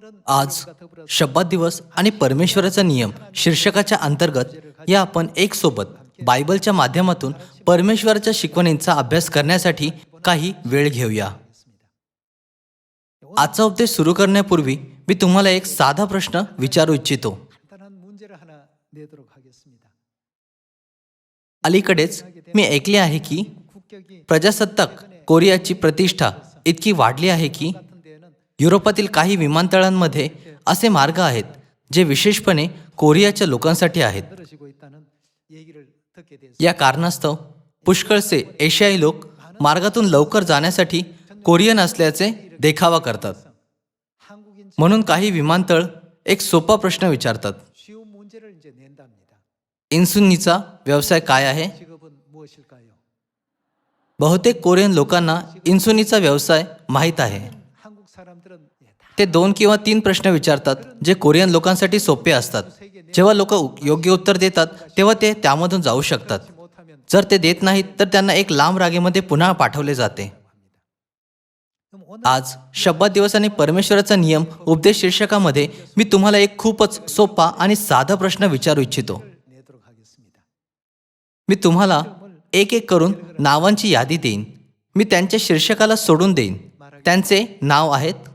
आज शब्बात दिवस आणि परमेश्वराचा नियम शीर्षकाच्या अंतर्गत या आपण एक सोबत बायबलच्या माध्यमातून परमेश्वराच्या शिकवणींचा अभ्यास करण्यासाठी काही वेळ घेऊया. आजचा उपदेश सुरू करण्यापूर्वी मी तुम्हाला एक साधा प्रश्न विचारू इच्छितो. 간단한 문제를 하나 내도록 하겠습니다. अलीकडेच मी ऐकले आहे की 국격이 प्रजासत्ताक कोरियाची प्रतिष्ठा इतकी वाढली आहे की 같은 데에는 युरोपातील काही विमानतळांमध्ये असे मार्ग आहेत जे विशेषपणे कोरियाच्या लोकांसाठी आहेत. 늘어지고 있다는 얘기를 듣게 됐습니다. या कारणास्तव पुष्कळसे एशियाई लोक मार्गातून लवकर जाण्यासाठी कोरियन असल्याचे देखावा करतात. 한국인 म्हणून काही विमानतळ एक सोपा प्रश्न विचारतात. 쉬운 문제를 이제 낸답니다. इन्सुन्नीचा व्यवसाय काय आहे? 직업은 무엇일까요? बहुतेक कोरियन लोकांना इन्सुन्नीचा व्यवसाय माहीत आहे. 한국 사람들은 다 ते 2 किंवा 3 प्रश्न विचारतात जे कोरियन लोकांसाठी सोपे असतात. जेव्हा लोक योग्य उत्तर देतात तेव्हा ते त्यामधून जाऊ शकतात. 못하면 जर ते देत नाहीत तर त्यांना एक लांब रागेमध्ये पुन्हा पाठवले जाते. 그럼 오늘 आज शब्बात दिवस आणि परमेश्वराचा नियम उपदेश शीर्षकामध्ये मी तुम्हाला एक खूपच सोपा आणि साधा प्रश्न विचारू इच्छितो. 내도록 하겠습니다. मी तुम्हाला एक एक करून नावांची यादी देईन. मी त्यांच्या शीर्षकाला सोडून देईन. त्यांचे नाव आहेत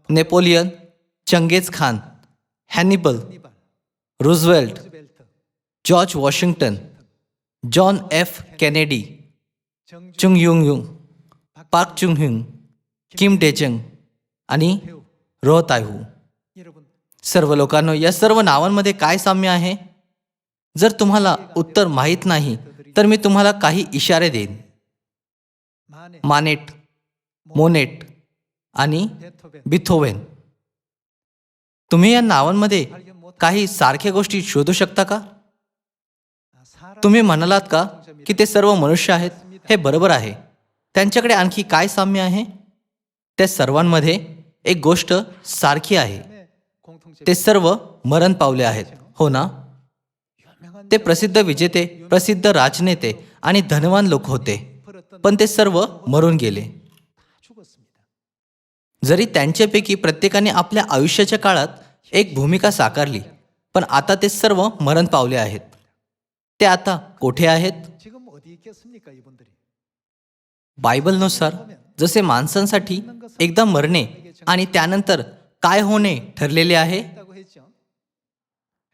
Napoleon, Genghis Khan, Hannibal, Roosevelt, 루즈벨트, George Washington, John F Kennedy, 정주, Chung Jung Jung, park चुंग हुंग, किम डेचंग आणि रो तायहू. 여러분 सर्व लोकांनो, या सर्व नावांमध्ये काय साम्य आहे? जर तुम्हाला उत्तर माहीत नाही तर मी तुम्हाला काही इशारे देईन. 마네, मानेट, मोनेट आणि 베토벤, बिथोवेन. तुम्ही या नावांमध्ये 발견 못 काही सारख्या गोष्टी शोधू शकता का? 사람 तुम्ही म्हणालात का की ते सर्व मनुष्य आहेत? हे बरोबर आहे. त्यांच्याकडे आणखी काय साम्य आहे? त्या सर्वांमध्ये एक गोष्ट सारखी आहे. 공통점 ते सर्व मरण पावले आहेत, हो ना? 유명한 ते प्रसिद्ध विजेते, प्रसिद्ध राजनेते आणि धनवान लोक होते, 벌었던 पण ते सर्व मरून गेले. 다 죽었습니다. जरी त्यांच्यापैकी प्रत्येकाने आपल्या आयुष्याच्या काळात एक भूमिका साकारली, पण आता ते सर्व मरण पावले आहेत. ते आता कोठे आहेत? 지금 어디 있겠습니까, 이분들이? बायबलनुसार जसे माणसांसाठी एकदा मरणे आणि त्यानंतर काय होणे ठरलेले आहे, 있다고 했죠.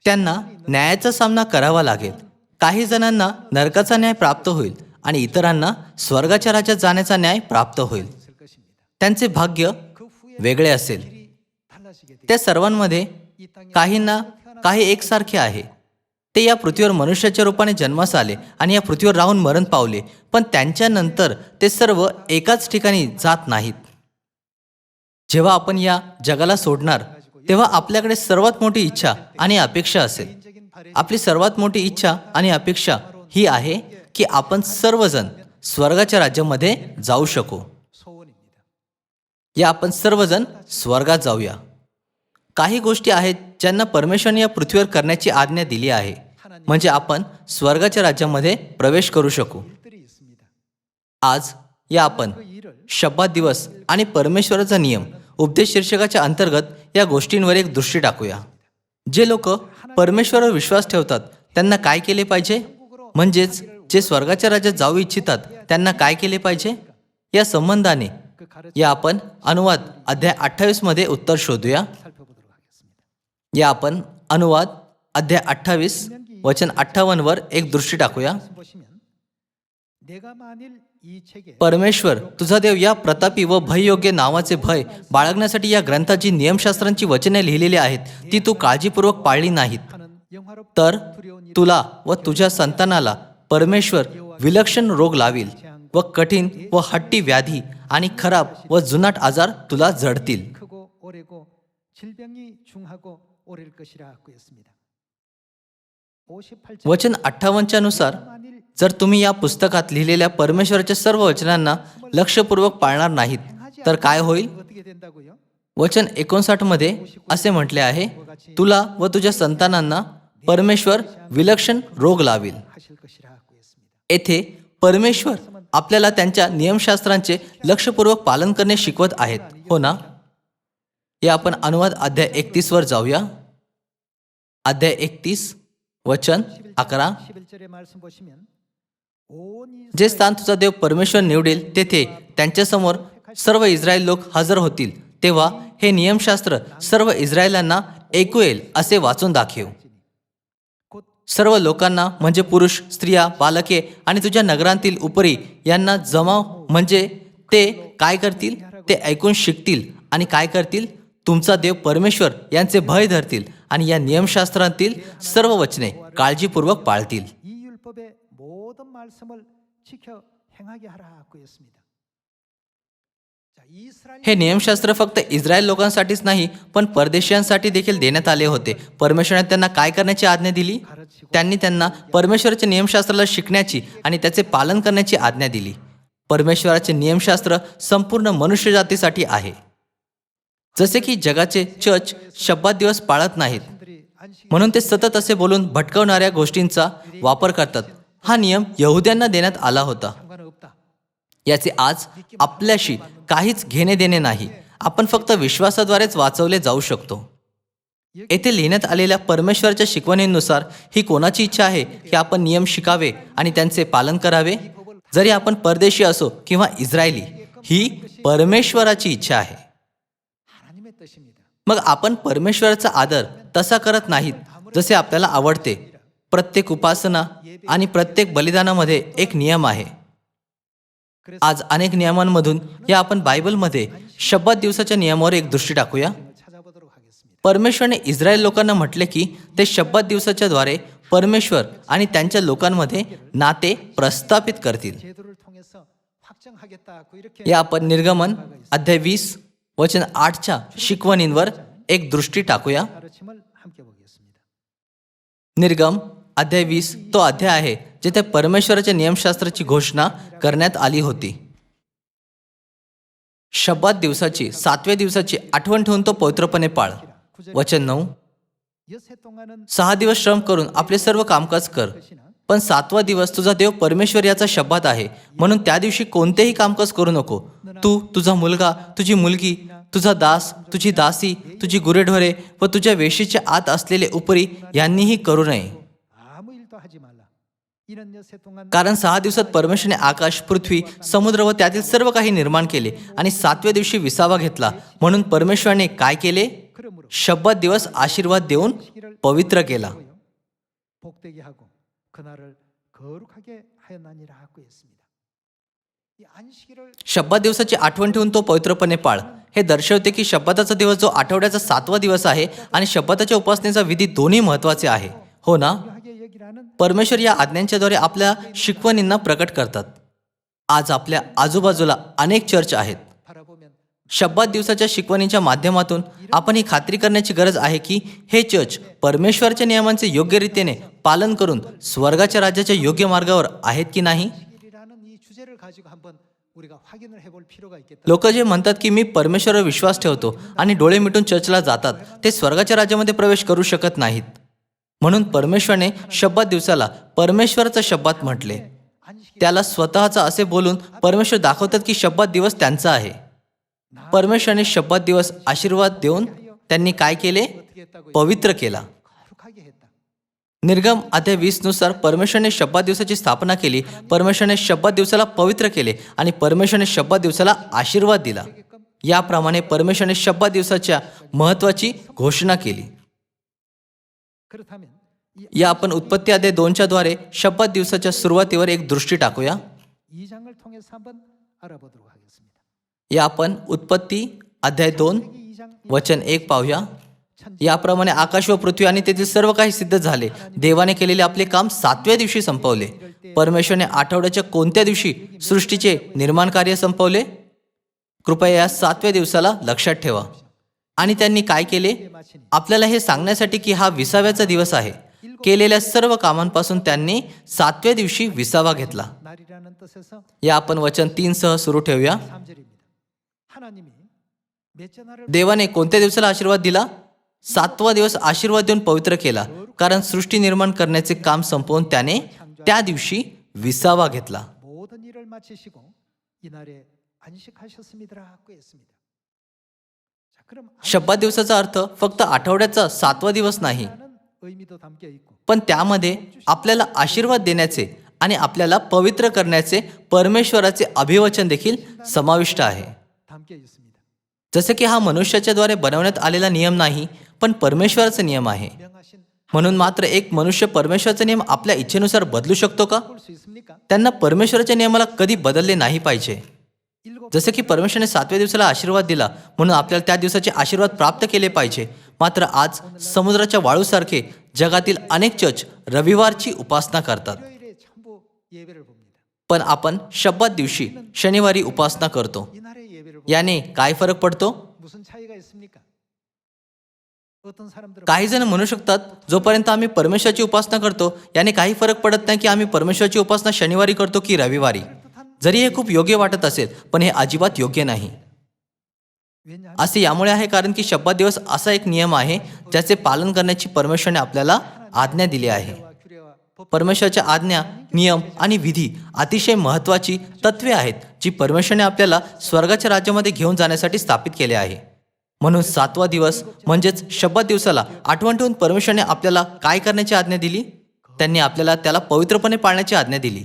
त्यांना न्यायाचा सामना करावा लागेल. काही जणांना नरकाचा न्याय प्राप्त होईल आणि इतरांना स्वर्गाच्या राज्यात जाण्याचा न्याय प्राप्त होईल. 있을 것입니다. त्यांचे भाग्य 그 후에 वेगळे असेल. 길이 달라지게 돼. त्या सर्वांमध्ये 이 땅에 काहींना काही एकसारखे आहे. ते या पृथ्वीवर मनुष्याच्या रूपाने जन्मास आले आणि या पृथ्वीवर राहून मरण पावले, पण त्यांच्यानंतर ते सर्व एकाच ठिकाणी जात नाहीत. जेव्हा आपण या जगाला सोडणार तेव्हा आपल्याकडे सर्वात मोठी इच्छा आणि अपेक्षा असेल. 개인적인 바램 आपली सर्वात मोठी इच्छा आणि अपेक्षा ही आहे की आपण सर्वजण स्वर्गाच्या राज्यामध्ये जाऊ शकू. 소원입니다. या आपण सर्वजण स्वर्गात जाऊया. काही गोष्टी आहेत ज्यांना परमेश्वराने या पृथ्वीवर करण्याची आज्ञा दिली आहे, म्हणजे आपण स्वर्गाच्या राज्यामध्ये प्रवेश करू शकू. 일들이 있습니다. आज या आपण 그 일을 शब्बात दिवस आणि परमेश्वराचा नियम उपदेश शीर्षकाच्या अंतर्गत या गोष्टींवर एक दृष्टी टाकूया. जे लोक परमेश्वरावर विश्वास ठेवतात त्यांना काय केले पाहिजे? म्हणजेच जे स्वर्गाच्या राज्यात जाऊ इच्छितात त्यांना काय केले पाहिजे? या संबंधाने 그 가르쳐 या आपण अनुवाद अध्याय 28 मध्ये उत्तर शोधूया. 살펴보도록 하겠습니다. या आपण अनुवाद अध्याय 28 वचन 58 वर एक दृष्टी टाकूया. 말씀 보시면 내가 만일 이 책에 परमेश्वर तुझा देव या प्रतापी व भययोग्य नावाचे भय बाळगण्यासाठी या ग्रंथात जी नियमशास्त्रांची वचने लिहिलेली आहेत ती तू काळजीपूर्वक पाळली नाहीत, 하는 영화롭고 तर 두려운 일 तुला व तुझ्या संतानाला परमेश्वर विलक्षण रोग लावील व कठीण व हट्टी व्याधी आणि खराब व जुनाट आजार तुला जडतील. 크고 오래고 질병이 중하고 오래일 것이라 하였습니다. 58절 वचन 58च्या नुसार 만일 जर तुम्ही या पुस्तकात लिहिलेल्या परमेश्वराच्या सर्व वचनांना लक्षपूर्वक पाळणार नाहीत तर काय होईल? 어떻게 된다고요? वचन 59 मध्ये असे म्हटले आहे, तुला व तुझ्या संतानांना परमेश्वर विलक्षण रोग लावील. 하실 것이라 하였습니다. येथे परमेश्वर आपल्याला त्यांच्या नियमशास्त्रांचे लक्षपूर्वक पालन करणे शिकवत आहेत, हो ना? या आपण अनुवाद अध्याय 31 वर जाऊया. अध्याय 31 वचन 11. 11절의 말씀 보시면 온 जे स्थान तुझा देव परमेश्वर निवडेल तेथे त्यांच्यासमोर सर्व इस्रायल लोक हजर होतील, तेव्हा हे नियमशास्त्र सर्व इस्रायलांना ऐकू येईल असे वाचून दाखव. 곧 सर्व लोकांना म्हणजे पुरुष, स्त्रिया, बालके आणि तुझ्या नगरांतील उपरी यांना जमाव, म्हणजे ते काय करतील ते ऐकून शिकतील आणि काय करतील, तुमचा देव परमेश्वर यांचे भय धरतील आणि या नियमशास्त्रांतील सर्व वचने काळजीपूर्वक पाळतील. 이 율법의 모든 말씀을 지켜 행하게 하라고 했습니다. 자, 이스라엘 हे नियमशास्त्र फक्त इस्रायल लोकांसाठीच नाही पण परदेशीयांसाठी देखील देण्यात आले होते. परमेश्वराने त्यांना काय करण्याची आज्ञा दिली? त्यांनी त्यांना परमेश्वराच्या नियमशास्त्राला शिकण्याची आणि त्याचे पालन करण्याची आज्ञा दिली. परमेश्वराचे नियमशास्त्र संपूर्ण मनुष्यजातीसाठी आहे. जसे की जगाचे चर्च शब्बात दिवस पाळत नाहीत, 들이 안식 म्हणून ते सतत असे बोलून भटकवणाऱ्या गोष्टींचा वापर करतात. हा नियम यहुद्यांना देण्यात आला होता. 상관없다. याचे आज आपल्याशी काहीच घेणे देणे नाही. आपण फक्त विश्वासाद्वारेच वाचवले जाऊ शकतो. येथे लिहिण्यात आलेल्या परमेश्वराच्या शिकवणीनुसार ही कोणाची इच्छा आहे की आपण नियम शिकावे आणि त्यांचे पालन करावे? जरी आपण परदेशी असो किंवा इस्रायली, ही परमेश्वराची इच्छा आहे. 하나님의 뜻입니다. मग आपण परमेश्वराचा आदर तसा करत नाहीत जसे आपल्याला आवडते. प्रत्येक उपासना आणि प्रत्येक बलिदानामध्ये एक नियम आहे. आज अनेक नियमांमधून या आपण बायबलमध्ये शब्बात दिवसाच्या नियमावर एक दृष्टी टाकूया. 찾아보도록 하겠습니다. परमेश्वरने इस्रायल लोकांना म्हटले की ते शब्बात दिवसाच्या द्वारे परमेश्वर आणि त्यांच्या लोकांमध्ये नाते प्रस्थापित करतील. 제도를 통해서 확정하겠다고 이렇게 या आपण निर्गमन अध्याय 20 वचन 8च्या शिकवणींवर एक दृष्टी टाकूया. 가르침을 함께 보겠습니다. निर्गम अध्याय 20 तो अध्याय आहे जिथे परमेश्वराच्या नियमशास्त्राची घोषणा करण्यात आली होती. शब्बात दिवसाची 7व्या दिवसाची आठवण ठेवून तो पवित्रपणे पाळ. वचन 9. 엿새 동안은 6 दिवस श्रम करून आपले सर्व कामकाज कर, पण 7वा दिवस तुझा देव परमेश्वर याचा शब्बात आहे, म्हणून त्या दिवशी कोणतेही कामकाज करू नको. तू, तुझा मुलगा, तुझी मुलगी, तुझा दास, तुझी दासी, तुझी गुरेढोरे व तुझ्या वेशीच्या आत असलेले उपरी यांनीही करू नये. 아무 일도 하지 말라. 이는 엿새 동안 कारण 6 दिवसात परमेश्वराने आकाश, पृथ्वी, समुद्र व त्यातील सर्व काही निर्माण केले आणि 7व्या दिवशी विसावा घेतला. म्हणून परमेश्वराने काय केले? 그러므로 शब्बात दिवस आशीर्वाद देऊन पवित्र केला. 복되게 하고 그날을 거룩하게 하였나니라고 했습니다. 이 안식일을 शब्बात दिवसाची आठवण ठेवून तो पवित्रपणे पाळ. हे दर्शवते की शब्बाताचा दिवस जो आठवड्याचा 7वा दिवस आहे आणि शब्बाताच्या उपासनेचा विधी दोन्ही महत्त्वाचे आहे. हो ना? 하게 여기라는 परमेश्वर या आज्ञांच्याद्वारे आपल्या शिकवणींना प्रकट करतात. आज आपल्या आजूबाजूला अनेक चर्च आहेत. 바라보면 शब्बात दिवसाच्या शिकवणीच्या माध्यमातून आपण ही खात्री करण्याची गरज आहे की हे चर्च परमेश्वराच्या नियमांचे योग्यरीतीने पालन करून स्वर्गाच्या राज्याच्या योग्य मार्गावर आहेत की नाही. 안식일이라는 이 주제를 가지고 한번 우리가 확인을 해볼 필요가 있겠다. लोक जे म्हणतात की मी परमेश्वरावर विश्वास ठेवतो आणि डोळे मिटून चर्चला जातात, ते स्वर्गाच्या राज्यामध्ये प्रवेश करू शकत नाहीत. म्हणून परमेश्वराने शब्बात दिवसाला परमेश्वराचा शब्बात म्हटले. त्याला स्वतःचा असे बोलून परमेश्वर दाखवतात की शब्बात दिवस त्यांचा आहे. परमेश्वराने शब्बात दिवस आशीर्वाद देऊन त्यांनी काय केले? पवित्र केला. 거룩하게 했다. निर्गम अध्याय 20 नुसार परमेश्वराने शब्बात दिवसाची स्थापना केली. परमेश्वराने शब्बात दिवसाला पवित्र केले आणि परमेश्वराने शब्बात दिवसाला आशीर्वाद दिला. याप्रमाणे परमेश्वराने शब्बात दिवसाच्या महत्त्वाची घोषणा केली. 그렇다면 이 या आपण उत्पत्ती अध्याय 2च्या द्वारे शब्बात दिवसाच्या सुरुवातीवर एक दृष्टी टाकूया. 2장을 통해서 한번 알아보도록 하겠습니다. या आपण उत्पत्ती अध्याय 2 이 2장 वचन 1 पाहूया. याप्रमाणे आकाश व पृथ्वी आणि तेथील सर्व काही सिद्ध झाले. देवाने केलेले आपले काम 7व्या दिवशी संपवले. परमेश्वराने आठवड्याच्या कोणत्या दिवशी सृष्टीचे निर्माण कार्य संपवले? कृपया या 7व्या दिवसाला लक्षात ठेवा. आणि त्यांनी काय केले? आपल्याला हे सांगण्यासाठी की हा विसाव्याचा दिवस आहे. केलेल्या सर्व कामांपासून त्यांनी 7व्या दिवशी विसावा घेतला. 날이라는 뜻에서 या आपण वचन 3 सह सुरू ठेवूया. 3절입니다. 하나님이 몇째 날을 देवाने कोणत्या दिवसाला आशीर्वाद दिला? 7वा दिवस आशीर्वाद देऊन पवित्र केला, कारण सृष्टी निर्माण करण्याचे काम संपवून त्याने त्या दिवशी विसावा घेतला. 모든 일을 마치시고 이날에 안식하셨음이라고 했습니다. 자, 그럼 शब्बात दिवसाचा अर्थ फक्त आठवड्याचा 7वा दिवस नाही, 안식이라는 의미도 담겨 있고 पण त्यामध्ये आपल्याला आशीर्वाद देण्याचे आणि आपल्याला पवित्र करण्याचे परमेश्वराचे अभिवचन देखील समाविष्ट आहे. 담겨 있습니다. जसे की हा मनुष्याच्या द्वारे बनवण्यात आलेला नियम नाही, पण परमेश्वराचा नियम आहे. 명하신 म्हणून मात्र एक मनुष्य परमेश्वराचा नियम आपल्या इच्छेनुसार बदलू शकतो का? 볼 수 있습니까? त्यांना परमेश्वराच्या नियमाला कधी बदलले नाही पाहिजे. 일곱 जसे की परमेश्वराने 7व्या दिवसाला आशीर्वाद दिला, म्हणून आपल्याला त्या दिवसाचे आशीर्वाद प्राप्त केले पाहिजे. मात्र आज समुद्राच्या वाळूसारखे जगातील अनेक चर्च रविवारची उपासना करतात, 일요일에 전부 예배를 봅니다. पण आपण शब्बात दिवशी शनिवारी उपासना करतो. 이날의 예배를 보면 याने काय फरक पडतो? 무슨 차이가 있습니까? 어떤 사람들은 काही जण म्हणू शकतात, जोपर्यंत आम्ही परमेश्वराची उपासना करतो याने काही फरक पडत नाही की आम्ही परमेश्वराची उपासना शनिवारी करतो की रविवारी. जरी हे खूप योग्य वाटत असेल, पण हे अजिबात योग्य नाही. 왜냐하면 असे यामुळे आहे कारण की शब्बात दिवस असा एक नियम आहे ज्याचे पालन करण्याची परमेश्वराने आपल्याला आज्ञा दिली आहे. 와 규례와 법 परमेश्वराच्या आज्ञा, नियम आणि विधी अतिशय महत्त्वाची तत्वे आहेत जी परमेश्वराने आपल्याला स्वर्गाच्या राज्यामध्ये घेऊन जाण्यासाठी स्थापित केले आहे. म्हणून 7वा दिवस म्हणजेच शब्बात दिवसाला आठवण ठेवून परमेश्वराने आपल्याला काय करण्याची आज्ञा दिली? त्यांनी आपल्याला त्याला पवित्रपणे पाळण्याची आज्ञा दिली.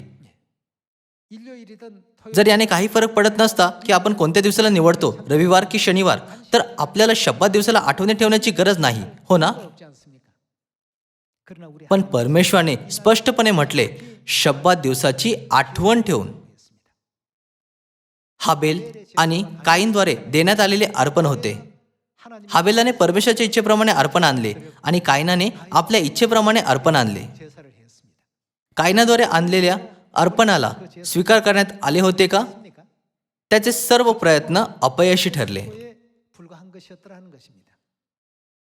일요일이든 토요일 जर याने काही फरक पडत नसता की आपण कोणत्या दिवसाला निवडतो, रविवार की शनिवार, तर आपल्याला शब्बात दिवसाला आठवणी ठेवण्याची गरज नाही, हो ना? 없지 않습니까? 그러나 우리 पण परमेश्वराने स्पष्टपणे म्हटले, शब्बात दिवसाची आठवण ठेवून. हाबेल आणि काईनद्वारे देण्यात आलेले अर्पण होते. 하나님 हाबेलाने परमेश्वराच्या इच्छेप्रमाणे अर्पण आणले आणि कायनाने आपल्या इच्छेप्रमाणे अर्पण आणले. 제사를 했습니다. कायनाद्वारे आणलेल्या अर्पणाला स्वीकार करण्यात आले होते का? 했습니까? त्याचे सर्व प्रयत्न अपयशी ठरले. 에 불과한 것이었더라는 것입니다.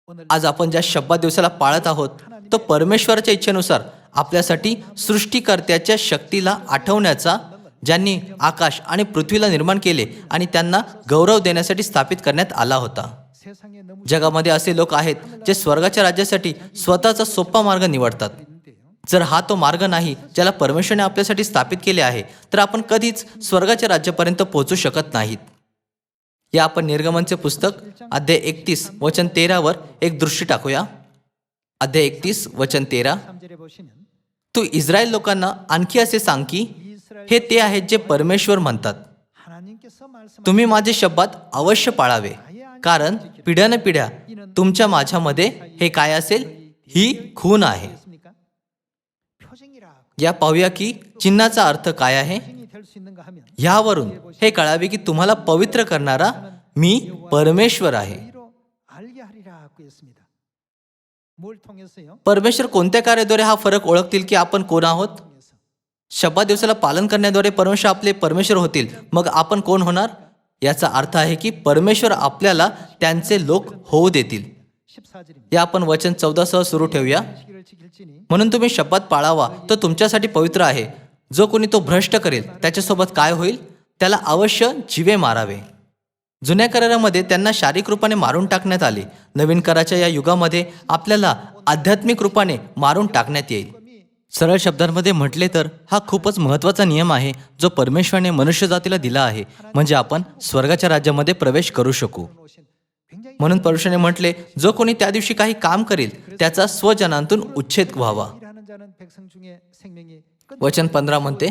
오늘 आज आपण ज्या शब्बात दिवसाला पाळत आहोत तो परमेश्वराच्या इच्छेनुसार आपल्यासाठी सृष्टिकर्त्याच्या शक्तीला आठवण्याचा, ज्यांनी आकाश आणि पृथ्वीला निर्माण केले आणि त्यांना गौरव देण्यासाठी स्थापित करण्यात आला होता. 세상에 너무 जगामध्ये असे लोक आहेत जे स्वर्गाच्या राज्यासाठी स्वतःचा सोपा मार्ग निवडतात. 있는데요. जर हा तो मार्ग नाही ज्याला परमेश्वराने आपल्यासाठी स्थापित केले आहे, तर आपण कधीच स्वर्गाच्या राज्यापर्यंत पोहोचू शकत नाहीत. या आपण निर्गमनचे पुस्तक अध्याय 31 वचन 13 वर एक दृष्टी टाकूया. अध्याय 31 वचन 13. 3절에 보시면 तू इस्रायल लोकांना आणखी असे सांग की 이스라엘 हे ते आहेत जे परमेश्वर म्हणतात, 하나님께서 말씀 तुम्ही माझे शब्दात अवश्य पाळावे, कारण पिढ्यानपिढ्या तुमच्या माझ्यामध्ये हे काय असेल? ही खून आहे. 했습니까? 표징이라 या पाहूया की चिन्हाचा अर्थ काय आहे. 표징이 될 수 있는가 하면 ह्यावरून हे कळावे की तुम्हाला पवित्र करणारा मी परमेश्वर आहे. 이로 알게 하리라고 했습니다. 뭘 통해서요? परमेश्वर कोणत्या कार्याद्वारे हा फरक ओळखतील की आपण कोण आहोत? 통해서 शब्दात दिवसाला पालन करण्याद्वारे परमेश्वर आपले परमेश्वर होतील. मग आपण कोण होणार? याचा अर्थ आहे की परमेश्वर आपल्याला त्यांचे लोक होऊ देतील. 14절입니다. या आपण वचन 14 सह सुरू ठेवूया. 시기를 지킬지니 म्हणून तुम्ही शब्दात पाळावा, तो तुमच्यासाठी पवित्र आहे. जो कोणी तो भ्रष्ट करेल त्याच्यासोबत काय होईल? त्याला अवश्य जीवे मारावे. जुन्या करारामध्ये त्यांना शारीरिक रूपाने मारून टाकण्यात आले. नवीन कराराच्या या युगामध्ये आपल्याला आध्यात्मिक रूपाने मारून टाकण्यात येईल. सरळ शब्दांमध्ये म्हटले तर हा खूपच महत्त्वाचा नियम आहे जो परमेश्वराने मनुष्य जातीला दिला आहे, म्हणजे आपण स्वर्गाच्या राज्यामध्ये प्रवेश करू शकू. 오신 굉장히 म्हणून परमेश्वराने म्हटले, जो कोणी त्या दिवशी काही काम करेल त्याचा स्वजनांतून उच्छेद व्हावा. 일하는 जा는 백성 중에 생명이 वचन 15 म्हणते,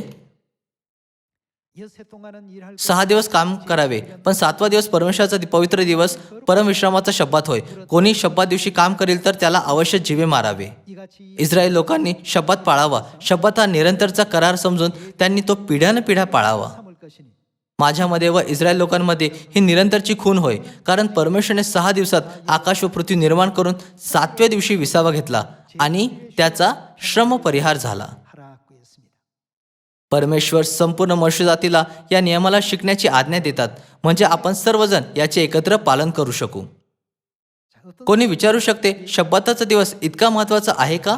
여세 동안은 일할 6 दिवस काम करावे, पण 7वा दिवस परमेश्वराचा पवित्र दिवस, परमविश्रामाचा शब्दात होय. कोणी शब्दात दिवशी काम करेल तर त्याला अवश्य जीवे मारावे. 이같이 इस्रायल लोकांनी शब्दात पाळावा. शब्दात हा निरंतरचा करार समजून त्यांनी तो पिढ्यानपिढ्या पाळावा. 삼을 것이니 माझ्यामध्ये व इस्रायल लोकांमध्ये ही निरंतरची खून होय, कारण परमेश्वराने 6 दिवसात आकाश व पृथ्वी निर्माण करून 7व्या दिवशी विसावा घेतला आणि त्याचा श्रम परिहार झाला. 하라고 했습니다. परमेश्वर संपूर्ण मनुष्यजातीला या नियमाला शिकण्याची आज्ञा देतात, म्हणजे आपण सर्वजण याचे एकत्र पालन करू शकू. 자, 어떤 कोणी विचारू शकते, शब्दाचा दिवस इतका महत्त्वाचा आहे का?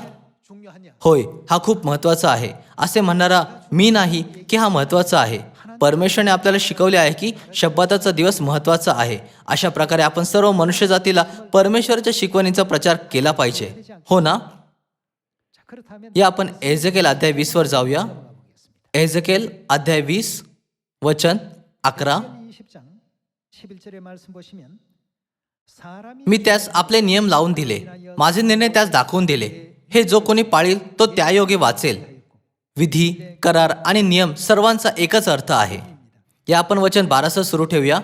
중요하냐? होय, हा खूप महत्त्वाचा आहे. असे म्हणणारा मी नाही की हा महत्त्वाचा आहे. परमेश्वराने आपल्याला शिकवले आहे की शब्दाचा दिवस महत्त्वाचा आहे. अशा प्रकारे आपण सर्व मनुष्यजातीला परमेश्वराच्या शिकवणीचा प्रचार केला पाहिजे, हो ना? 자, 그렇다면 या आपण एझेकेल अध्याय 20 वर जाऊया. एझेकेल अध्याय 20 वचन 11. 20장 11절의 말씀 보시면 사람이 मी त्यास आपले नियम लावून दिले, माझे निर्णय त्यास दाखवून दिले. हे जो कोणी पाळील तो त्यायोगे वाचेल. विधी, करार आणि नियम सर्वांचा एकच अर्थ आहे. या आपण वचन 12 सुरू ठेवूया.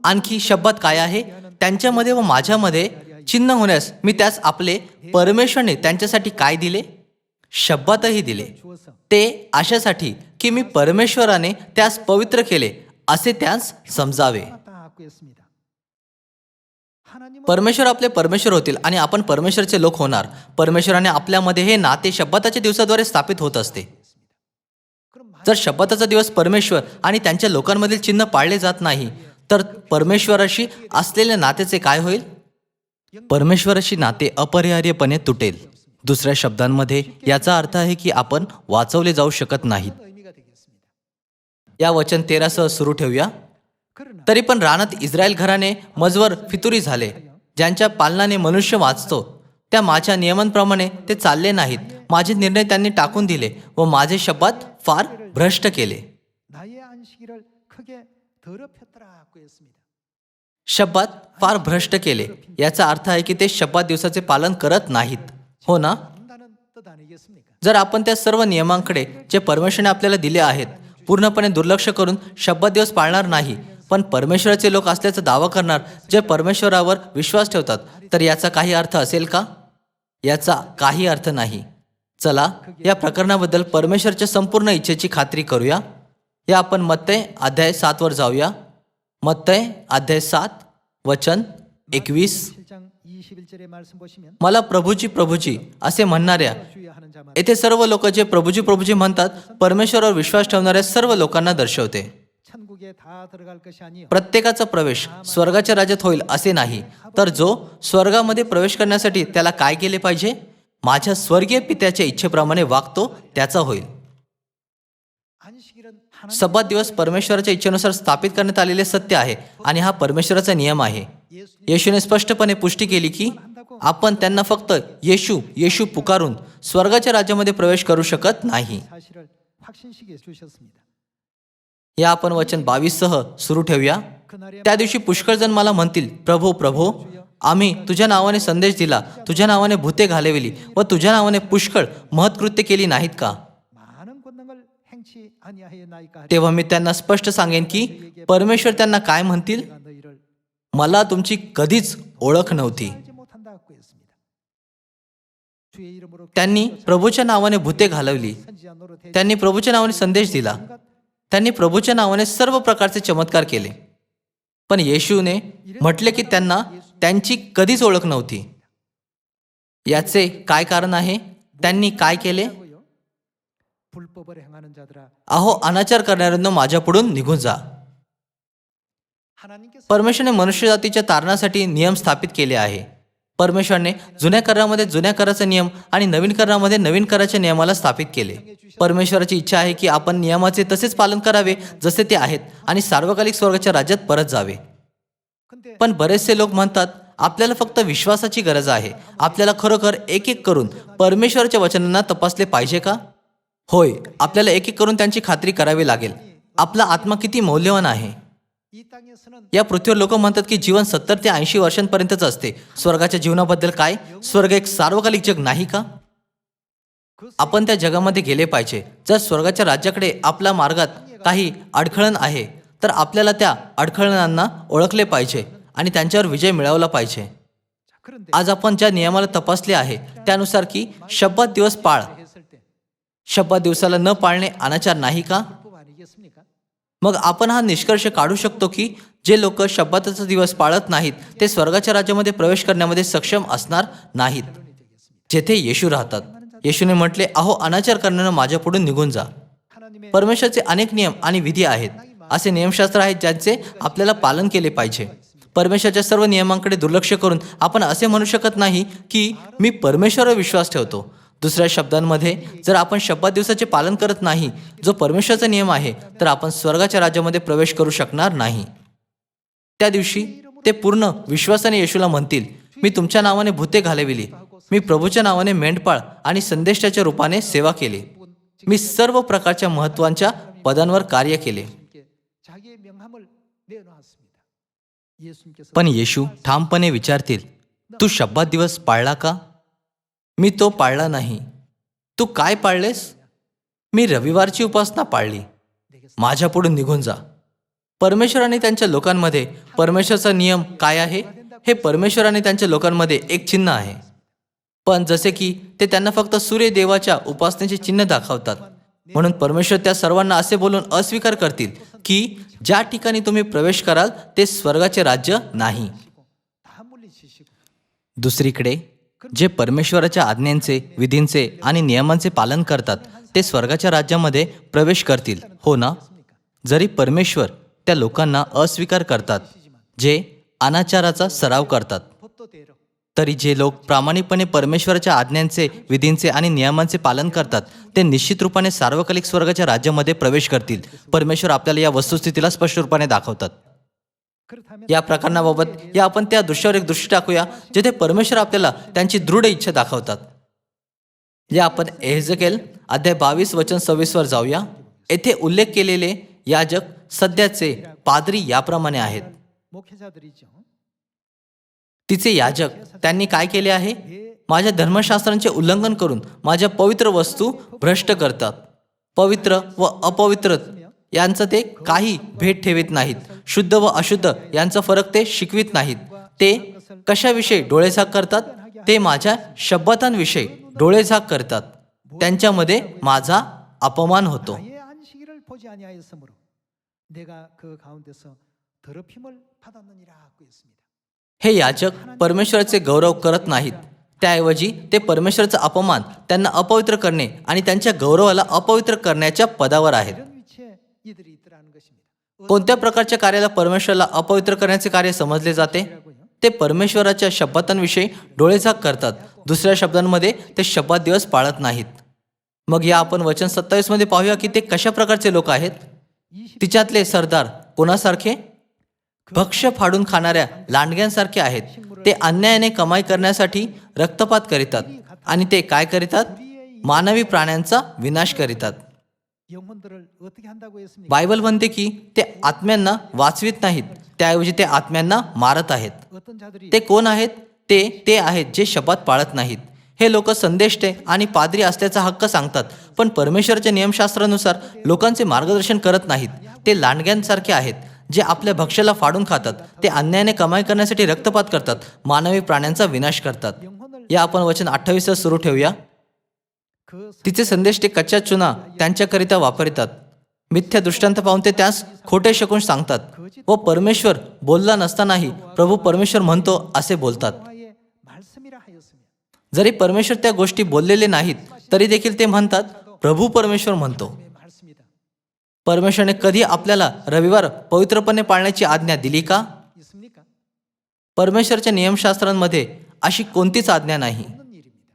आणखी शब्दात काय आहे? त्यांच्यामध्ये व माझ्यामध्ये चिन्ह होण्यास मी त्यास आपले परमेश्वरने त्यांच्यासाठी काय दिले? शब्दातही दिले. 주어서 ते अशासाठी की मी परमेश्वराने त्यास पवित्र केले असे त्यास समजावे. 다 갖고 있습니다. 하나님은 परमेश्वर आपले परमेश्वर होतील आणि आपण परमेश्वरचे लोक होणार. परमेश्वराने आपल्यामध्ये हे नाते शब्दाच्या दिवसाद्वारे स्थापित होत असते. जर शब्दाचा दिवस परमेश्वर आणि त्यांच्या लोकांमधील चिन्ह पाळले जात नाही तर परमेश्वराशी असलेल्या नात्याचे काय होईल? परमेश्वराशी नाते अपरिहार्यपणे तुटेल. दुसऱ्या शब्दांमध्ये याचा अर्थ आहे की आपण वाचवले जाऊ शकत नाहीत. 의미가 되겠습니다. या वचन 13 सुरू ठेवूया. 그러나 तरी पण रानात इस्रायल घराने मजवर फितुरी झाले, ज्यांच्या पालनाने मनुष्य वाचतो त्या माझ्या नियमांप्रमाणे ते चालले नाहीत. माझे निर्णय त्यांनी टाकून दिले व माझे शब्द फार भ्रष्ट केले. 나의 안식일을 크게 더럽혔더라 갖고 있습니다. शब्दात फार भ्रष्ट केले याचा अर्थ आहे की ते शब्दात दिवसाचे पालन करत नाहीत. हो ना? 한다는 뜻 아니겠습니까? जर आपण त्या सर्व नियमांकडे जे परमेश्वराने आपल्याला दिले आहेत पूर्णपणे दुर्लक्ष करून शब्दात दिवस पाळणार नाही, पण परमेश्वराचे लोक असल्याचा दावा करणार, जे परमेश्वरावर विश्वास ठेवतात, तर याचा काही अर्थ असेल का? याचा काही अर्थ नाही. चला या प्रकरणाबद्दल परमेश्वराच्या संपूर्ण इच्छेची खात्री करूया. या आपण मत्तय अध्याय 7 वर जाऊया. मत्तय अध्याय 7 वचन 21. 7장 21절의 말씀 보시면 मला प्रभूजी प्रभूजी असे म्हणणाऱ्या, 주여 하는 자만 येथे सर्व लोक जे प्रभूजी प्रभूजी म्हणतात परमेश्वरावर विश्वास ठेवणाऱ्या सर्व लोकांना दर्शवते. 천국에 다 들어갈 것이 아니요 प्रत्येकाचा प्रवेश स्वर्गाच्या राज्यात होईल असे नाही, तर जो स्वर्गामध्ये प्रवेश करण्यासाठी त्याला काय केले पाहिजे? माझ्या स्वर्गीय पित्याच्या इच्छेप्रमाणे वागतो त्याचा होईल. 안식일은 하나님 सब्बात दिवस परमेश्वराच्या इच्छेनुसार स्थापित करण्यात आलेले सत्य आहे आणि हा परमेश्वराचा नियम आहे. येशूने स्पष्टपणे पुष्टी केली की आपण त्यांना फक्त येशू येशू पुकारून स्वर्गाच्या राज्यामध्ये प्रवेश करू शकत नाही. 사실을 확신시켜 주셨습니다. या आपण वचन 22 सुरू ठेवूया. 그날에 त्या दिवशी पुष्कळ जण मला म्हणतील, प्रभो प्रभो, आम्ही तुझ्या नावाने संदेश दिला, तुझ्या नावाने भूते घालविली व तुझ्या नावाने पुष्कळ महत्कृत्य केली नाहीत का? 많은 권능을 행치 아니하였나이까 하리 तेव्हा मी त्यांना स्पष्ट सांगेन की परमेश्वर त्यांना काय म्हणतील? 내가 너희를 मला तुमची कधीच ओळख नव्हती. 알지 못한다 갖고 있습니다. 주의 이름으로 त्यांनी प्रभूच्या नावाने भूते घालवली, 선지자 노릇해 त्यांनी प्रभूच्या नावाने संदेश दिला, त्यांनी प्रभूच्या नावाने सर्व प्रकारचे चमत्कार केले. पण येशूने म्हटले की त्यांना त्यांची कधीच ओळख नव्हती. याचे काय कारण आहे? त्यांनी काय केले? 하고요. 불법을 행하는 자들아 अहो अनाचार करणाऱ्यांनो माझ्यापुढून निघून जा. 하나님께서 परमेश्वराने मनुष्य जातीच्या तारणासाठी नियम स्थापित केले आहे. परमेश्वराने जुन्या करारामध्ये जुन्या कराचा नियम आणि नवीन करारामध्ये नवीन कराच्या नियमाला स्थापित केले. परमेश्वराची इच्छा आहे की आपण नियमाचे तसेच पालन करावे जसे ते आहेत आणि सार्वकालिक स्वर्गाच्या राज्यात परत जावे. 근데 पण बरेचसे लोक म्हणतात आपल्याला फक्त विश्वासाची गरज आहे. आपल्याला खरोखर एक एक करून परमेश्वराच्या वचनांना तपासले पाहिजे का? होय, आपल्याला एक एक करून त्यांची खात्री करावी लागेल. आपला आत्मा किती मौल्यवान आहे. 이 땅에서는 या पृथ्वीवर लोक म्हणतात की जीवन 70 ते 80 वर्षांपर्यंतच असते. स्वर्गाच्या जीवनाबद्दल काय? स्वर्ग एक सार्वकालिक जग नाही का? आपण त्या जगामध्ये गेले पाहिजे. जर स्वर्गाच्या राज्याकडे आपल्या मार्गात काही अडखळण आहे तर आपल्याला त्या अडखळणांना ओळखले पाहिजे आणि त्यांच्यावर विजय मिळवला पाहिजे. 자, 그런데 आज आपण ज्या नियमाला तपासले आहे त्यानुसार की शब्दात दिवस पाळ, 했을 때 शब्दात दिवसाला न पाळणे अनाचार नाही का? 불법 아니겠습니까? मग आपण हा निष्कर्ष काढू शकतो की जे लोक शब्दाचा दिवस पाळत नाहीत ते स्वर्गाच्या राज्यामध्ये प्रवेश करण्यामध्ये सक्षम असणार नाहीत जेथे येशू राहतात. येशूने म्हटले, अहो अनाचार करण्यानं माझ्यापुढून निघून जा. 하나님의 परमेश्वराचे अनेक नियम आणि विधी आहेत. असे नियमशास्त्र आहेत ज्यांचे आपल्याला पालन केले पाहिजे. परमेश्वराच्या सर्व नियमांकडे दुर्लक्ष करून आपण असे म्हणू शकत नाही की मी परमेश्वरावर विश्वास ठेवतो. दुसऱ्या शब्दांमध्ये जर आपण शब्दात दिवसाचे पालन करत नाही जो परमेश्वराचा नियम आहे तर आपण स्वर्गाच्या राज्यामध्ये प्रवेश करू शकणार नाही. त्या दिवशी ते पूर्ण विश्वासाने येशूला म्हणतील, मी तुमच्या नावाने भूते घालविली, मी प्रभूच्या नावाने मेंढपाळ आणि संदेष्टाच्या रूपाने सेवा केली, मी सर्व प्रकारच्या महत्त्वाच्या पदांवर कार्य केले. 자기의 명함을 내놓았습니다. 예수님께서 पण येशू ठामपणे विचारतील, तू शब्बात दिवस पाळला का? मी तो पाळला नाही. तू काय पाळलेस? मी रविवारची उपासना पाळली. माझ्यापुढून निघून जा. परमेश्वर आणि त्यांच्या लोकांमध्ये परमेश्वराचा नियम काय आहे? हे परमेश्वर आणि त्यांच्या लोकांमध्ये एक चिन्ह आहे. पण जसे की ते त्यांना फक्त सूर्यदेवाच्या उपासनेचे चिन्ह दाखवतात, म्हणून परमेश्वर त्या सर्वांना असे बोलून अस्वीकार करतील की ज्या ठिकाणी तुम्ही प्रवेश कराल ते स्वर्गाचे राज्य नाही. 다 물리치시고 दुसरीकडे जे परमेश्वराच्या आज्ञांचे, विधींचे आणि नियमांचे पालन करतात ते स्वर्गाच्या राज्यामध्ये प्रवेश करतील, हो ना? जरी परमेश्वर त्या लोकांना अस्वीकार करतात जे अनाचाराचा सराव करतात, 법도대로 तरी जे लोक प्रामाणिकपणे परमेश्वराच्या आज्ञांचे, विधींचे आणि नियमांचे पालन करतात ते निश्चित रूपाने सार्वकालिक स्वर्गाच्या राज्यामध्ये प्रवेश करतील. परमेश्वर आपल्याला या वस्तुस्थितीला स्पष्ट रूपाने दाखवतात. 그렇다면 या प्रकरणाबाबत या आपण त्या दृश्यावर एक दृष्टी टाकूया जेथे परमेश्वर आपल्याला त्यांची दृढ इच्छा दाखवतात. या आपण एहेजकेल अध्याय 22 वचन 26 वर जाऊया. येथे उल्लेख केलेले याजक सध्याचे पादरी याप्रमाणे आहेत. 목회자들이죠. तिचे याजक त्यांनी काय केले आहे? माझ्या धर्मशास्त्रांचे उल्लंघन करून माझ्या पवित्र वस्तू भ्रष्ट करतात. पवित्र व अपवित्र यांचं ते काही भेट ठेवीत नाहीत. शुद्ध व अशुद्ध यांचा फरक ते शिकवित नाहीत. ते कशाविषयी डोळेझाक करतात? ते माझ्या शब्दांविषयी डोळेझाक करतात. त्यांच्यामध्ये माझा अपमान होतो. 나의 안식일을 보지 아니하였으므로 내가 그 가운데서 더럽힘을 받았느니라 하고 있습니다. हे याजक परमेश्वराचे गौरव करत नाहीत. त्याऐवजी ते परमेश्वराचा अपमान, त्यांना अपवित्र करणे आणि त्यांच्या गौरवाला अपवित्र करण्याच्या पदावर आहेत. 이런 위치에 이들이 있더라는 것입니다. कोणत्या प्रकारच्या कार्याला परमेश्वराला अपवित्र करण्याचे कार्य समजले जाते? ते परमेश्वराच्या शब्दांविषयी डोळेझाक करतात. दुसऱ्या शब्दांमध्ये ते शब्दात दिवस पाळत नाहीत. मग या आपण वचन 27 मध्ये पाहूया की ते कशा प्रकारचे लोक आहेत. तिच्यातले सरदार कोणासारखे? भक्ष्य फाडून खाणाऱ्या लांडग्यांसारखे आहेत. ते अन्यायाने कमाई करण्यासाठी रक्तपात करीतात आणि ते काय करीतात? मानवी प्राण्यांचा विनाश करीतात. 영혼들을 어떻게 한다고 했습니까? बायबल म्हणते की ते आत्म्यांना वाचवित नाहीत, त्याऐवजी ते आत्म्यांना मारत आहेत. 어떤 자들이 ते कोण आहेत? ते आहेत जे शब्दात पाळत नाहीत. हे लोक संदेष्टे आणि पादरी असल्याचा हक्क सांगतात, पण परमेश्वराच्या नियमशास्त्रानुसार लोकांचे मार्गदर्शन करत नाहीत. ते लांडग्यांसारखे आहेत जे आपल्या भक्ष्याला फाडून खातात. ते अन्यायाने कमाई करण्यासाठी रक्तपात करतात, मानवी प्राण्यांचा विनाश करतात. या आपण वचन 28 सुरू ठेवूया. 그 तिचे संदेश ते कच्च्या चुना त्यांच्याकरिता वापरतात. मिथ्या दृष्टांत पाहून ते त्यास खोटे शकून सांगतात व परमेश्वर बोलला नसतानाही प्रभू परमेश्वर म्हणतो असे बोलतात. 여호와의 말씀이라 하였으며 जरी परमेश्वर त्या गोष्टी बोललेले नाहीत तरी देखील ते म्हणतात प्रभू परमेश्वर म्हणतो. 의 말씀이다. परमेश्वरने कधी आपल्याला रविवार पवित्रपणे पाळण्याची आज्ञा दिली का? 있습니까? परमेश्वरच्या नियमशास्त्रांमध्ये अशी कोणतीच आज्ञा नाही. 없는 일입니다.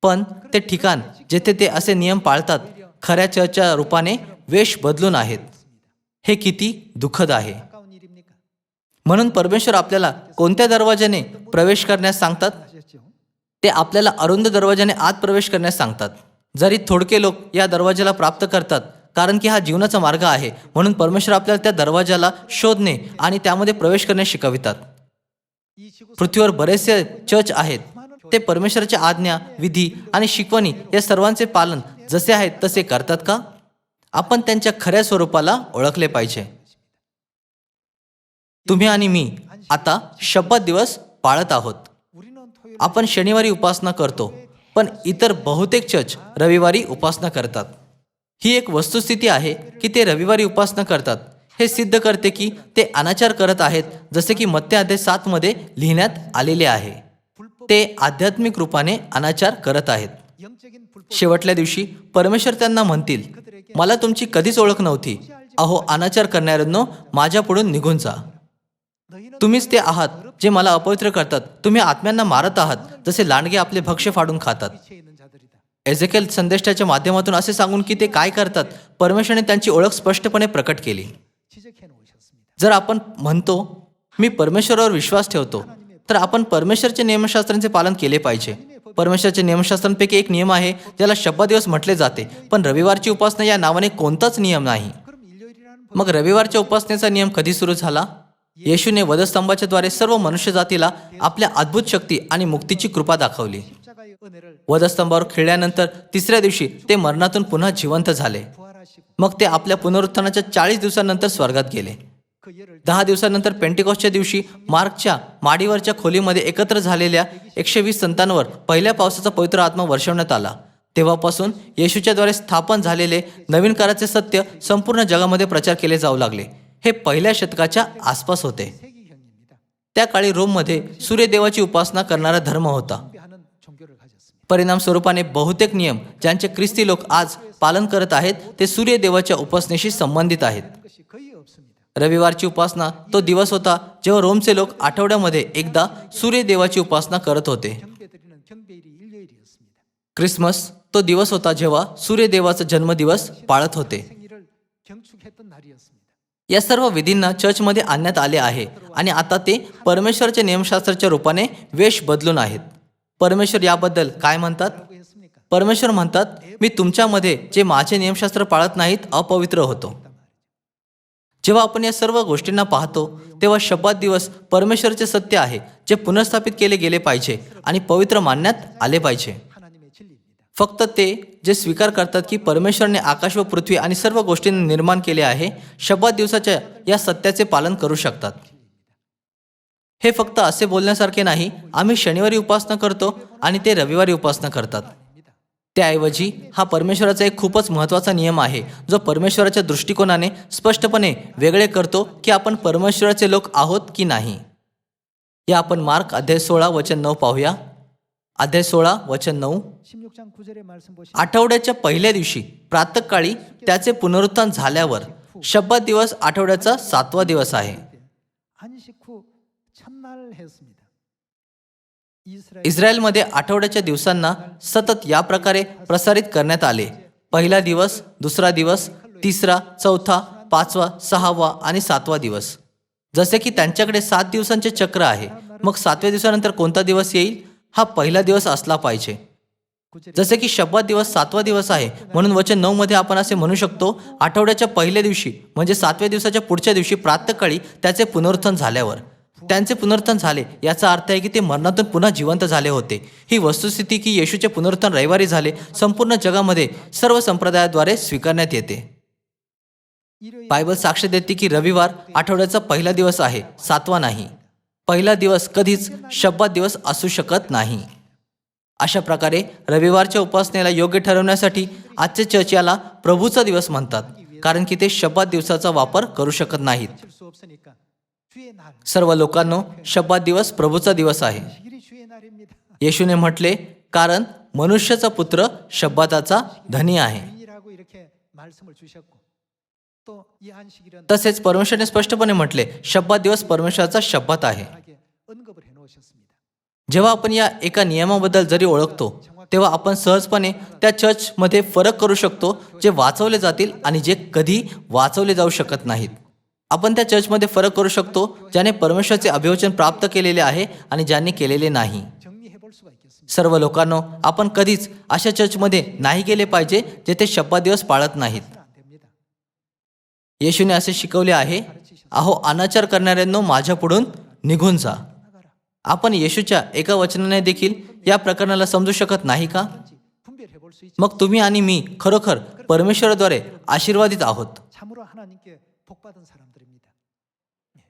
पण ते ठिकाण जेथे ते असे नियम पाळतात खऱ्या चर्चच्या रूपाने वेश बदलून आहेत. हे किती दुःखद आहे. 가까운 일입니까? म्हणून परमेश्वर आपल्याला कोणत्या दरवाजाने प्रवेश करण्यास सांगतात? 하셨죠. ते आपल्याला अरुंद दरवाजाने आत प्रवेश करण्यास सांगतात. जरी थोडके लोक या दरवाजाला प्राप्त करतात, कारण की हा जीवनाचा मार्ग आहे, म्हणून परमेश्वर आपल्याला त्या दरवाजाला शोधणे आणि त्यामध्ये प्रवेश करणे शिकवितात. 이 지구 पृथ्वीवर बरेचसे चर्च आहेत. ते परमेश्वराच्या आज्ञा, विधी आणि शिकवणी या सर्वांचे पालन जसे आहेत तसे करतात का? आपण त्यांच्या खऱ्या स्वरूपाला ओळखले पाहिजे. तुम्ही आणि मी आता शब्दात दिवस पाळत आहोत. 우리는 토요일 आपण शनिवारी उपासना करतो, पण इतर बहुतेक चर्च रविवारी उपासना करतात. ही एक वस्तुस्थिती आहे की ते रविवारी उपासना करतात. हे सिद्ध करते की ते अनाचार करत आहेत, जसे की मत्ते अध्याय 7 मध्ये लिहिण्यात आलेले आहे. ते आध्यात्मिक रूपाने अनाचार करत आहेत. 영적인 불법 शेवटल्या दिवशी परमेश्वर त्यांना म्हणतील, मला तुमची कधीच ओळख नव्हती. अहो अनाचार करणाऱ्यांनो, माझ्यापुढून निघून जा. 너희는 तुम्हीच ते आहात जे मला अपवित्र करतात. तुम्ही आत्म्यांना मारत आहात जसे लांडगे आपले भक्ष्य फाडून खातात. 위치에 있는 자들이다. एजेकेल संदेशाच्या माध्यमातून असे सांगून की ते काय करतात, परमेश्वराने त्यांची ओळख स्पष्टपणे प्रकट केली. 지적해 놓으셨습니다. जर आपण म्हणतो मी परमेश्वरावर विश्वास ठेवतो, तर आपण परमेश्वराच्या नियमशास्त्रांचे पालन केले पाहिजे. परमेश्वराच्या नियमशास्त्रांपैकी एक नियम आहे ज्याला शब्द दिवस म्हटले जाते, पण रविवारची उपासना या नावाने कोणताच नियम नाही. 그럼 일요일이라는 मग रविवारच्या उपासनेचा नियम कधी सुरू झाला? येशूने वधस्तंभाच्या द्वारे सर्व मनुष्यजातीला आपल्या अद्भुत शक्ती आणि मुक्तीची कृपा दाखवली. 십자가의 은혜를 वधस्तंभावर खिळल्यानंतर तिसऱ्या दिवशी ते मरणातून पुन्हा जिवंत झाले. 부활하시고 मग ते आपल्या पुनरुत्थानाच्या 40 दिवसानंतर स्वर्गात गेले. 그 예를 10 दिवसानंतर पेंटिकॉसच्या दिवशी मार्कच्या माडीवरच्या खोलीमध्ये एकत्र झालेल्या 120 संतांवर पहिल्या पावसाचा पवित्र आत्मा वर्षवण्यात आला. तेव्हापासून येशूच्याद्वारे स्थापन झालेले नवीन काळाचे सत्य संपूर्ण जगामध्ये प्रचार केले जाऊ लागले. हे पहिल्या शतकाच्या आसपास होते. 세기형입니다. त्या काळी रोममध्ये सूर्यदेवाची उपासना करणारा धर्म होता. 숭배하는 종교를 가졌습니다. परिणाम स्वरूपाने बहुतेक नियम ज्यांचे ख्रिस्ती लोक आज पालन करत आहेत ते सूर्यदेवाच्या उपासनेशी संबंधित आहेत. 하는 것이 거의 없습니다. रविवारची उपासना तो दिवस होता जेव्हा रोमचे लोक आठवड्यामध्ये एकदा सूर्यदेवाची उपासना करत होते. 경배드리는 경배일이 일요일이었습니다. ख्रिसमस तो दिवस होता जेव्हा सूर्यदेवाचा जन्मदिवस पाळत होते. 생일을 경축했던 날이었습니다. या सर्व विधींना चर्चमध्ये आणण्यात आले आहे आणि आता ते परमेश्वराच्या नियमशास्त्राच्या रूपाने वेश बदलून आहेत. परमेश्वर याबद्दल काय म्हणतात? 뭐라고 했습니까? परमेश्वर म्हणतात, मी तुमच्यामध्ये जे माझे नियमशास्त्र पाळत नाहीत अपवित्र होतो. जेव्हा आपण या सर्व गोष्टींना पाहतो तेव्हा शब्बात दिवस परमेश्वराचे सत्य आहे जे पुनर्स्थापित केले गेले पाहिजे आणि पवित्र मानण्यात आले पाहिजे. 하나님의 진리입니다. फक्त ते जे स्वीकार करतात की परमेश्वरने आकाश व पृथ्वी आणि सर्व गोष्टींना निर्माण केले आहे शब्बात दिवसाच्या या सत्याचे पालन करू शकतात. हे फक्त असे बोलण्यासारखे नाही, आम्ही शनिवारी उपासना करतो आणि ते रविवारी उपासना करतात. त्याऐवजी हा परमेश्वराचा एक खूपच महत्त्वाचा नियम आहे जो परमेश्वराच्या दृष्टिकोनाने स्पष्टपणे वेगळे करतो की आपण परमेश्वराचे लोक आहोत की नाही. या आपण मार्क अध्याय 16 वचन 9 पाहूया. अध्याय 16 वचन 9. 16장 9절의 말씀 보시면 आठवड्याच्या पहिल्या दिवशी प्रातःकाळी त्याचे पुनरुत्थान झाल्यावर शब्बात दिवस आठवड्याचा 7वा दिवस आहे. 안식 후 첫날 했습니다. 이스라엘 इस्रायलमध्ये आठवड्याच्या दिवसांना सतत या प्रकारे प्रसारित करण्यात आले. पहिला दिवस, दुसरा दिवस, तिसरा, चौथा, 5वा, 6वा आणि 7वा दिवस. जसे की त्यांच्याकडे 7 दिवसांचे चक्र आहे. मग 7व्या दिवसानंतर कोणता दिवस येईल? हा पहिला दिवस असला पाहिजे. जसे की शब्बात दिवस 7वा दिवस आहे म्हणून वचन 9 मध्ये आपण असे म्हणू शकतो, आठवड्याच्या पहिल्या दिवशी म्हणजे 7व्या दिवसाच्या पुढच्या दिवशी प्रातःकाळी त्याचे पुनरुत्थान झाल्यावर. त्यांचे पुनरुत्थान झाले याचा अर्थ आहे की ते मरणातून पुन्हा जिवंत झाले होते. ही वस्तुस्थिती की येशूचे पुनरुत्थान रविवारी झाले संपूर्ण जगामध्ये सर्व संप्रदायाद्वारे स्वीकारण्यात येते. 일요일 बायबल साक्ष देते की रविवार आठवड्याचा पहिला दिवस आहे, 7वा नाही. पहिला दिवस कधीच शब्बात दिवस असू शकत नाही. अशा प्रकारे रविवारच्या उपासनेला योग्य ठरवण्यासाठी आजचे चर्च याला प्रभूचा दिवस म्हणतात कारण की ते शब्बात दिवसाचा वापर करू शकत नाहीत. 칠 수 없으니까 주의 날. सर्व लोकांनो, शब्बात दिवस प्रभूचा दिवस आहे. 일이 주의 날입니다. येशूने म्हटले, कारण मनुष्याचा पुत्र शब्बाताचा धनी आहे. 주일이라고 이렇게 말씀을 주셨고 또 이 안식일은 तसेच परमेश्वरने स्पष्टपणे म्हटले, शब्बात दिवस परमेश्वराचा शब्बात आहे. 하게 언급을 해 놓으셨습니다. जेव्हा आपण या एका नियमाबद्दल जरी ओळखतो तेव्हा आपण सहजपणे त्या चर्चमध्ये फरक करू शकतो जे वाचवले जातील आणि जे कधी वाचवले जाऊ शकत नाहीत. आपण त्या चर्चमध्ये फरक करू शकतो ज्याने परमेश्वराचे अभिवचन प्राप्त केलेले आहे आणि ज्यांनी केलेले नाही. 정리해 볼 수가 있겠습니다. सर्व लोकांनो, आपण कधीच अशा चर्चमध्ये नाही गेले पाहिजे जेथे शब्बात दिवस पाळत नाहीत. 안 됩니다. येशूने असे शिकवले आहे, अहो अनाचार करणाऱ्यांनो माझ्या पुढून निघून जा. आपण येशूच्या एका वचनाने देखील या प्रकरणाला समजू शकत नाही का? 분별해 볼 수 있죠. मग तुम्ही आणि मी खरोखर परमेश्वराद्वारे आशीर्वादित आहोत. 참으로 하나님께 복받은 사람들입니다. 예.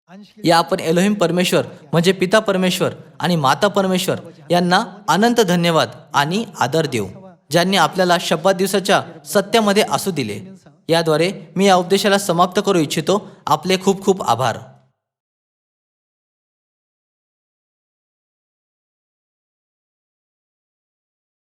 안식일 या आपण एलोहिम परमेश्वर म्हणजे पिता परमेश्वर आणि माता परमेश्वर यांना अनंत धन्यवाद आणि आदर देऊ ज्यांनी आपल्याला शब्बात दिवसाच्या सत्यामध्ये असू दिले. याद्वारे मी या उपदेशाला समाप्त करू इच्छितो. आपले खूप खूप आभार.